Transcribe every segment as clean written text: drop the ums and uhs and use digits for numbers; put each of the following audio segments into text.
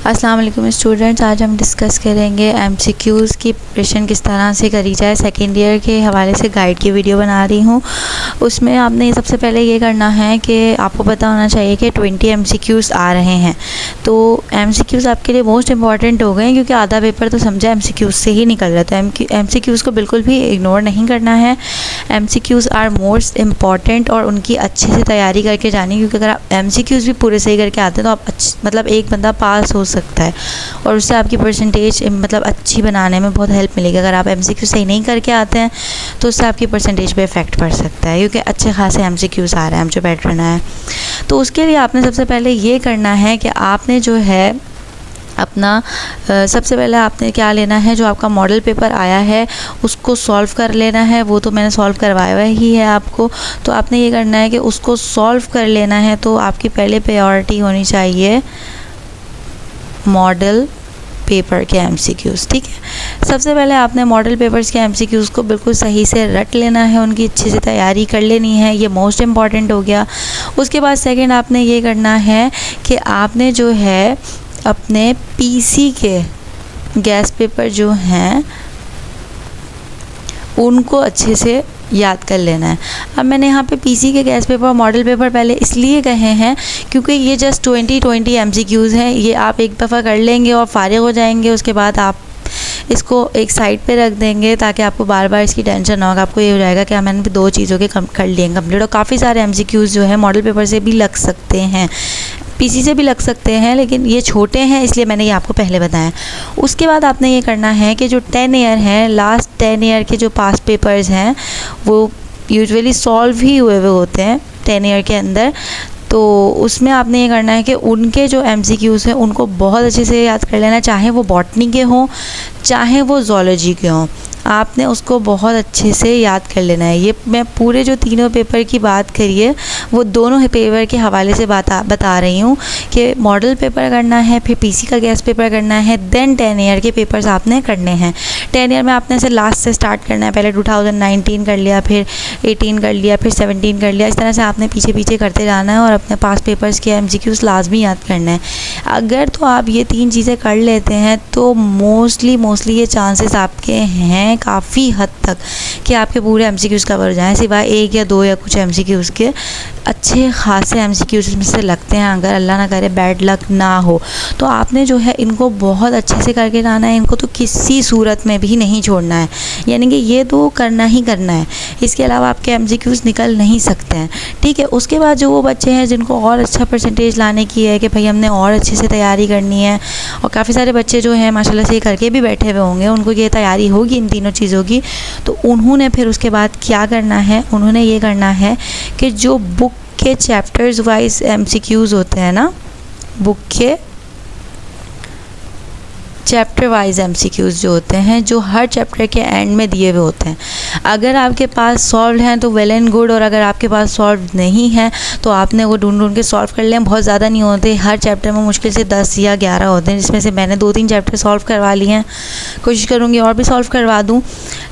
अस्सलाम वालेकुम स्टूडेंट्स, आज हम डिस्कस करेंगे एमसीक्यूज़ की प्रिपरेशन किस तरह से करी जाए। सेकेंड ईयर के हवाले से गाइड की वीडियो बना रही हूँ। उसमें आपने सबसे पहले ये करना है कि आपको पता होना चाहिए कि 20 एमसीक्यूज़ आ रहे हैं। तो एमसीक्यूज़ आपके लिए मोस्ट इंपॉर्टेंट हो गए हैं क्योंकि आधा पेपर तो समझा एमसीक्यूज़ से ही निकल रहा है। तो एमसीक्यूज़ को बिल्कुल भी इग्नोर नहीं करना है। एमसीक्यूज़ आर मोस्ट इम्पॉर्टेंट और उनकी अच्छे से तैयारी करके जानी, क्योंकि अगर आप एमसीक्यूज़ भी पूरे सही करके आते हैं तो आप मतलब एक बंदा पास हो सकता है और उससे आपकी परसेंटेज मतलब अच्छी बनाने में बहुत हेल्प मिलेगी। अगर आप एमसीक्यू सही नहीं करके आते हैं तो उससे आपकी परसेंटेज पे इफेक्ट पड़ सकता है, क्योंकि अच्छे खासे एमसीक्यूज़ आ रहे हैं जो पैटर्न है। तो उसके लिए आपने सबसे पहले ये करना है कि आपने जो है अपना सबसे पहले आपने क्या लेना है, जो आपका मॉडल पेपर आया है उसको सॉल्व कर लेना है। वो तो मैंने सॉल्व करवाया हुआ ही है आपको। तो आपने ये करना है कि उसको सॉल्व कर लेना है। तो आपकी पहले प्रायोरिटी होनी चाहिए मॉडल पेपर के एमसीक्यूज़। ठीक है, सबसे पहले आपने मॉडल पेपर्स के एमसीक्यूज़ को बिल्कुल सही से रट लेना है, उनकी अच्छे से तैयारी कर लेनी है। ये मोस्ट इम्पॉर्टेंट हो गया। उसके बाद सेकंड आपने ये करना है कि आपने जो है अपने पीसी के गैस पेपर जो हैं उनको अच्छे से याद कर लेना है। अब मैंने यहाँ पे पीसी के गैस पेपर और मॉडल पेपर पहले इसलिए कहे हैं क्योंकि ये जस्ट 20 एमसीक्यूज़ हैं। ये आप एक दफ़ा कर लेंगे और फारिग हो जाएंगे। उसके बाद आप इसको एक साइड पे रख देंगे ताकि आपको बार बार इसकी टेंशन ना हो। आपको ये हो जाएगा कि मैंने दो चीज़ों के कर लिए कंप्लीट। और काफ़ी सारे एमसीक्यूज़ जो है मॉडल पेपर से भी लग सकते हैं, पीसी से भी लग सकते हैं, लेकिन ये छोटे हैं इसलिए मैंने ये आपको पहले बताया। उसके बाद आपने ये करना है कि जो 10 ईयर हैं, लास्ट 10 ईयर के जो पास पेपर्स हैं वो यूजुअली सॉल्व ही हुए होते हैं 10 ईयर के अंदर। तो उसमें आपने ये करना है कि उनके जो एमसीक्यूज़ हैं उनको बहुत अच्छे से याद कर लेना, चाहे वो बॉटनी के हों चाहे वो ज़ूलॉजी के हों। आपने उसको बहुत अच्छे से याद कर लेना है। ये मैं पूरे जो तीनों पेपर की बात करिए वो दोनों पेपर के हवाले से बता रही हूँ कि मॉडल पेपर करना है, फिर पीसी का गैस पेपर करना है, देन 10 ईयर के पेपर्स आपने करने हैं। 10 ईयर में आपने से लास्ट से स्टार्ट करना है। पहले 2019 कर लिया, फिर 18 कर लिया, फिर 17 कर लिया। इस तरह से आपने पीछे पीछे करते जाना है और अपने पास पेपर्स के एमसीक्यूज़ लाजमी याद करना है। अगर तो आप ये तीन चीज़ें कर लेते हैं तो मोस्टली ये चांसेस आपके हैं काफ़ी हद तक कि आपके पूरे एमसीक्यूज़ कवर हो जाएं, सिवाय एक या दो या कुछ एमसीक्यूज़ के। अच्छे खासे एमसीक्यूज़ में से लगते हैं, अगर अल्लाह ना करे बैड लक ना हो तो आपने जो है इनको बहुत अच्छे से करके जाना है। इनको तो किसी सूरत में भी नहीं छोड़ना है, यानी कि ये तो करना ही करना है। इसके अलावा आपके एमसीक्यूज़ निकल नहीं सकते हैं। ठीक है, उसके बाद जो वो बच्चे हैं जिनको और अच्छा परसेंटेज लाने की है कि भाई हमने और अच्छे से तैयारी करनी है, और काफ़ी सारे बच्चे जो हैं माशाल्लाह से करके भी बैठे हुए होंगे, उनको ये तैयारी होगी इन तीनों चीज़ों की। तो उन्होंने फिर उसके बाद क्या करना है, उन्होंने ये करना है कि जो बुक के चैप्टर्स वाइज एमसीक्यूज़ होते हैं ना, बुक के चैप्टर वाइज एमसीक्यूज़ जो होते हैं, जो हर चैप्टर के एंड में दिए हुए होते हैं, अगर आपके पास सॉल्व हैं तो वेल एंड गुड, और अगर आपके पास सॉल्व नहीं है तो आपने वो ढूंढ के सॉल्व कर लें। बहुत ज़्यादा नहीं होते, हर चैप्टर में मुश्किल से 10 या 11 होते हैं, जिसमें से मैंने 2-3 चैप्टर सॉल्व करवा लिए हैं। कोशिश करूँगी और भी सॉल्व करवा दूँ,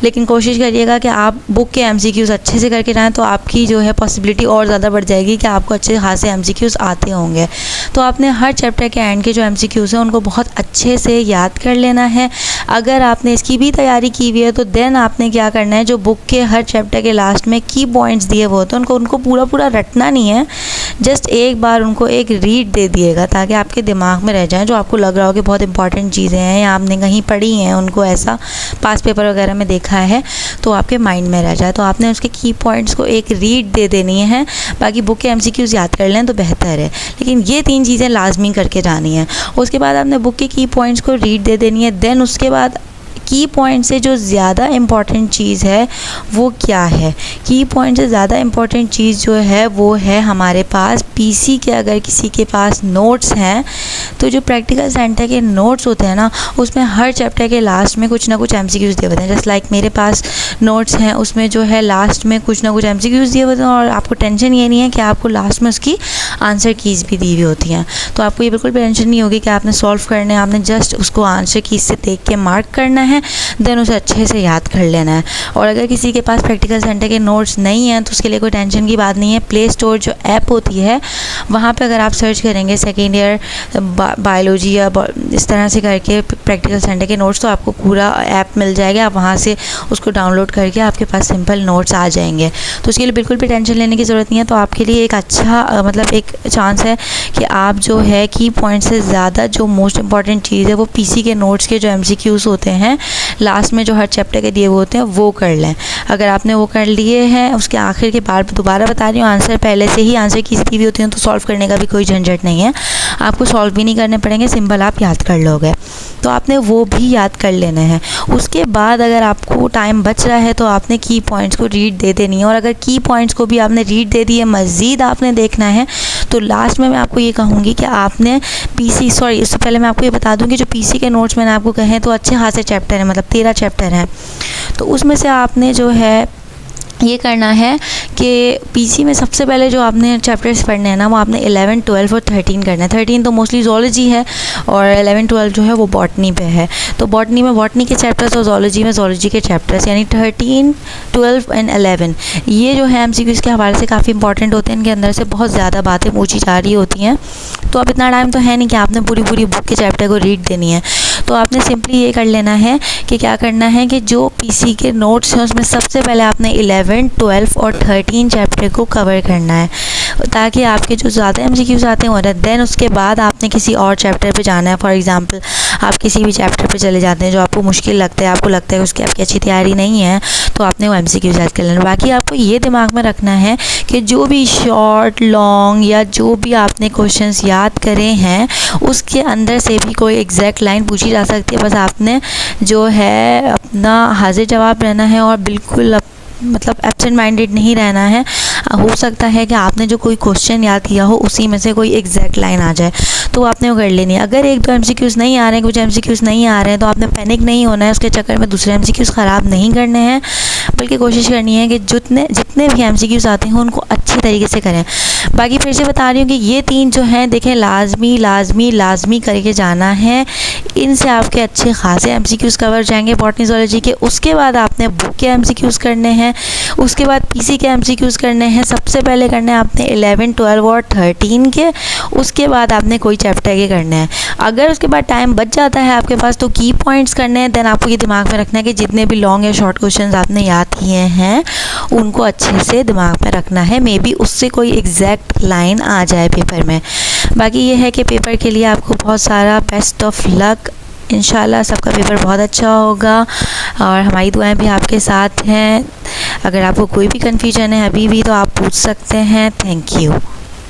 लेकिन कोशिश करिएगा कि आप बुक के एमसीक्यूज़ अच्छे से करके जाएँ, तो आपकी जो है पॉसिबिलिटी और ज़्यादा बढ़ जाएगी कि आपको अच्छे खासे एमसीक्यूज़ आते होंगे। तो आपने हर चैप्टर के एंड के जो एमसीक्यूज़ हैं उनको बहुत अच्छे से याद कर लेना है। अगर आपने इसकी भी तैयारी की हुई है तो देन आपने क्या करना है, जो बुक के हर चैप्टर के लास्ट में की पॉइंट्स दिए हुए होते हैं उनको पूरा रटना नहीं है, जस्ट एक बार उनको एक रीड दे दिएगा ताकि आपके दिमाग में रह जाए। जो आपको लग रहा हो कि बहुत इंपॉर्टेंट चीज़ें हैं या आपने कहीं पढ़ी हैं, उनको ऐसा पास पेपर वगैरह में देखा है तो आपके माइंड में रह जाए। तो आपने उसके की पॉइंट्स को एक रीड दे देनी है, बाकी बुक के एमसीक्यूज़ याद कर लें तो बेहतर है, लेकिन ये 3 चीज़ें लाजमी करके जानी है। उसके बाद आपने बुक के की पॉइंट्स को रीड दे देनी है। देन उसके बाद की पॉइंट से जो ज़्यादा इम्पॉर्टेंट चीज़ है वो क्या है, की पॉइंट से ज़्यादा इम्पॉर्टेंट चीज़ जो है वो है हमारे पास पीसी के, अगर किसी के पास नोट्स हैं तो जो प्रैक्टिकल सेंटर के नोट्स होते हैं ना, उसमें हर चैप्टर के लास्ट में कुछ ना कुछ एमसीक्यूज़ दिए होते हैं। जस्ट लाइक मेरे पास नोट्स हैं, उसमें जो है लास्ट में कुछ ना कुछ एमसीक्यूज़ दिए होते हैं, और आपको टेंशन ये नहीं है कि आपको लास्ट में उसकी आंसर कीज़ भी दी हुई होती हैं। तो आपको ये बिल्कुल भी टेंशन नहीं होगी कि आपने सॉल्व करने, आपने जस्ट उसको आंसर कीज़ से देख के मार्क करना है हैं, देन उसे अच्छे से याद कर लेना है। और अगर किसी के पास प्रैक्टिकल सेंटर के नोट्स नहीं हैं तो उसके लिए कोई टेंशन की बात नहीं है। प्ले स्टोर जो ऐप होती है वहाँ पे अगर आप सर्च करेंगे सेकेंड ईयर बायोलॉजी या इस तरह से करके प्रैक्टिकल सेंटर के नोट्स, तो आपको पूरा ऐप मिल जाएगा। आप वहाँ से उसको डाउनलोड करके आपके पास सिंपल नोट्स आ जाएंगे। तो उसके लिए बिल्कुल भी टेंशन लेने की ज़रूरत नहीं है। तो आपके लिए एक अच्छा मतलब एक चांस है कि आप जो है की पॉइंट से ज़्यादा जो मोस्ट इंपॉर्टेंट चीज़ है वो पीसी के नोट्स के जो MCQs होते हैं लास्ट में जो हर चैप्टर के दिए हुए होते हैं वो कर लें। अगर आपने वो कर लिए हैं, उसके आखिर के बार दोबारा बता रही हूँ, आंसर पहले से ही आंसर की दी हुई होती हैं तो सॉल्व करने का भी कोई झंझट नहीं है। आपको सॉल्व भी नहीं करने पड़ेंगे, सिंपल आप याद कर लोगे। तो आपने वो भी याद कर लेना है। उसके बाद अगर आपको टाइम बच रहा है तो आपने की पॉइंट्स को रीड दे देनी है। और अगर की पॉइंट्स को भी आपने रीड दे दिए, मज़ीद आपने देखना है, तो लास्ट में मैं आपको ये कहूँगी कि आपने उससे पहले मैं आपको ये बता दूँ कि जो पीसी के नोट्स मैंने आपको कहे तो अच्छे खासे चैप्टर हैं, मतलब 13 चैप्टर हैं। तो उसमें से आपने जो है ये करना है कि पीसी में सबसे पहले जो आपने चैप्टर्स पढ़ने हैं ना वो आपने 11, 12 और 13 करना है। 13 तो मोस्टली ज़ूलॉजी है और 11, 12 जो है वो बॉटनी पे है। तो बॉटनी में बॉटनी के चैप्टर्स और ज़ूलॉजी में ज़ूलॉजी के चैप्टर्स, यानी 13, 12 एंड 11 ये जो है MCQs के हवाले से काफ़ी इंपॉर्टेंट होते हैं। इनके अंदर से बहुत ज़्यादा बातें पूछी जा रही होती हैं। तो अब इतना टाइम तो है नहीं कि आपने पूरी बुक के चैप्टर को रीड देनी है। तो आपने सिंपली ये कर लेना है कि क्या करना है कि जो पीसी के नोट्स हैं उसमें सबसे पहले आपने 11, 12 और 13 चैप्टर को कवर करना है ताकि आपके जो ज़्यादा MCQs आते हैं हो रहे हैं। देन उसके बाद आपने किसी और चैप्टर पे जाना है। फॉर एग्जांपल आप किसी भी चैप्टर पे चले जाते हैं जो आपको मुश्किल लगता है, आपको लगता है उसकी आपकी अच्छी तैयारी नहीं है, तो आपने वो MCQs याद कर लेना। बाकी आपको ये दिमाग में रखना है कि जो भी शॉर्ट, लॉन्ग या जो भी आपने क्वेश्चंस याद करे हैं उसके अंदर से भी कोई एग्जैक्ट लाइन पूछी जा सकती है। बस आपने जो है अपना हाजिर जवाब रहना है और बिल्कुल मतलब एब्सेंट माइंडेड नहीं रहना है। हो सकता है कि आपने जो कोई क्वेश्चन याद किया हो उसी में से कोई एग्जैक्ट लाइन आ जाए, तो आपने वो कर लेनी है। अगर एक दो MCQs नहीं आ रहे हैं, कुछ MCQs नहीं आ रहे हैं, तो आपने पैनिक नहीं होना है, उसके चक्कर में दूसरे MCQs ख़राब नहीं करने हैं, बल्कि कोशिश करनी है कि जितने भी MCQs आते हैं उनको अच्छी तरीके से करें। बाकी फिर से बता रही हूँ कि ये 3 जो हैं देखें लाजमी करके जाना है। इनसे आपके अच्छे खासे MCQs कवर जाएंगे बॉटनी ज़ूलॉजी के। उसके बाद आपने बुक के MCQs करने हैं, उसके बाद पीसी के MCQs करने हैं। सबसे पहले करने हैं आपने 11, 12 और 13 के, उसके बाद आपने कोई चैप्टर के करने हैं। अगर उसके बाद टाइम बच जाता है आपके पास तो की पॉइंट्स करने हैं। देन आपको ये दिमाग में रखना है कि जितने भी लॉन्ग या शॉर्ट क्वेश्चंस आपने याद किए हैं उनको अच्छे से दिमाग में रखना है। मे बी उससे कोई एग्जैक्ट लाइन आ जाए पेपर में। बाकी ये है कि पेपर के लिए आपको बहुत सारा बेस्ट ऑफ लक। इंशाल्लाह सबका पेपर बहुत अच्छा होगा और हमारी दुआएं भी आपके साथ हैं। अगर आपको कोई भी कन्फ्यूजन है अभी भी तो आप पूछ सकते हैं। Thank you.